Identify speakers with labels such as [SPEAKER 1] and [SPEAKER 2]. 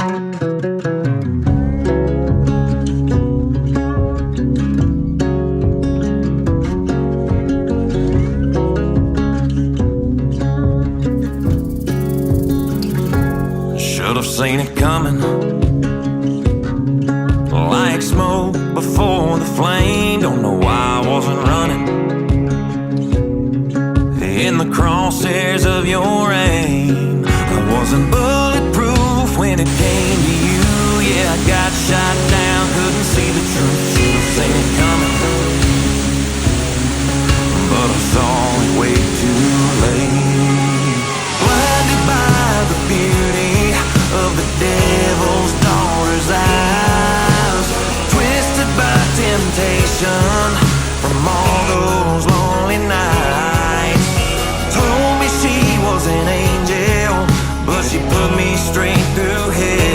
[SPEAKER 1] Should have seen it coming, like smoke before the flame. Don't know why I wasn't running in the crosshairs of your aim. I wasn't bulletproof when it came